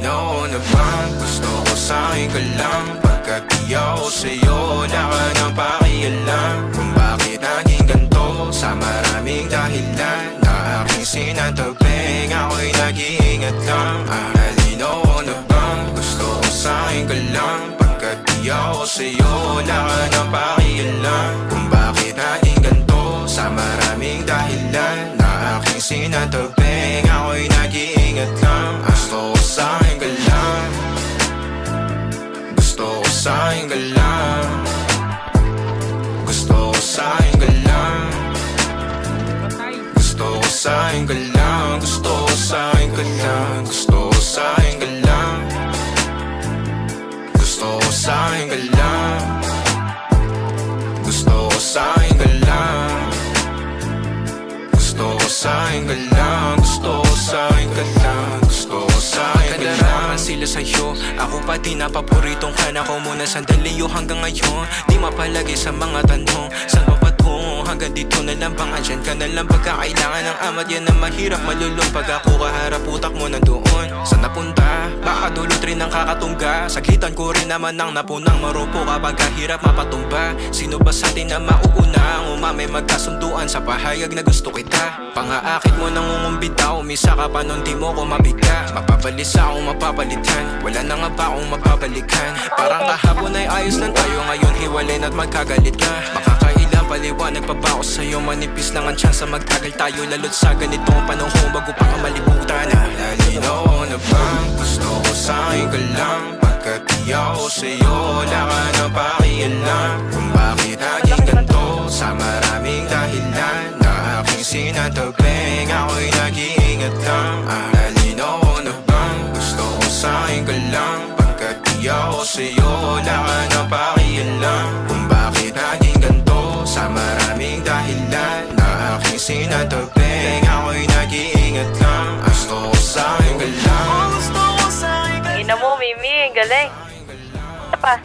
Talino na bang gusto ko sa'yo ka lang? Pagkat di ako sa'yo, wala ka nang pakialam. Kung bakit naging ganito sa maraming dahilan na aking sinatabing, ako'y nag-iingat lang. Talino na bang gusto ko sa'yo ka lang? Pagkat di ako sa'yo, wala ka nang pakialam. Kung bakit naging ganito sa maraming dahilan na aking sinatabing, ako'y nag-iingat lang. Gusto ko sa'yo ka lang, gusto ko sa'yo ka lang, gusto ko sa'yo ka lang, gusto ko sa'yo ka lang, gusto ko sa'yo ka lang, gusto ko sa'yo ka lang, gusto ko sa'yo ka lang, gusto ko sa'yo ka lang, gusto ko sa'yo ka lang, gusto ko sa'yo ka lang, gusto ko sa'yo ka lang. Sila sa'yo, ako pa din na paboritong ka na ko muna sandali yo hanggang ngayon. Di mapalagi sa mga tanong, saan pa patungo? Hanggang dito na lang bang andyan ka na lang pagkakailangan ng amat? Yan ang mahirap malulong pag ako kaharap utak mo nandoon. Saan napunta? Baka dulot rin ang kakatungga. Saglitan ko rin naman ang napunang marupo kapag kahirap mapatumba. Sino ba sa atin na mauuna ang umamay magkasunduan sa pahayag na gusto kita? Pangaakit mo nang umumbita, umisa ka pa nun di mo ko mabiga. Mapabalisa akong mapapalitan, wala na nga ba akong mapabalikan? Parang kahapon ay ayos lang tayo, ngayon hiwalay na't magkagalit ka. Makakailang paliwanag pa ba ako sa'yo? Manipis lang ang tsansa magtagal tayo, lalo't sa ganitong panahon bago pa ka malibutan. Talino na bang gusto ko sa'yo ka lang? Pagkat di ako sa'yo, wala ka nang pakialam. Kung bakit naging ganito sa maraming dahilan na aking sinatabing, ako'y nag-iingat lang. Talino na bang gusto ko sa'yo ka lang? Pagkat di ako sa'yo, wala ka nang pakialam. Kung bakit naging ganito sa maraming dahilan na aking sinatabing, ako'y nag-iingat lang. Gusto ko sa'yo ka lang, Ina mo, Mimi, galing. Ano pa?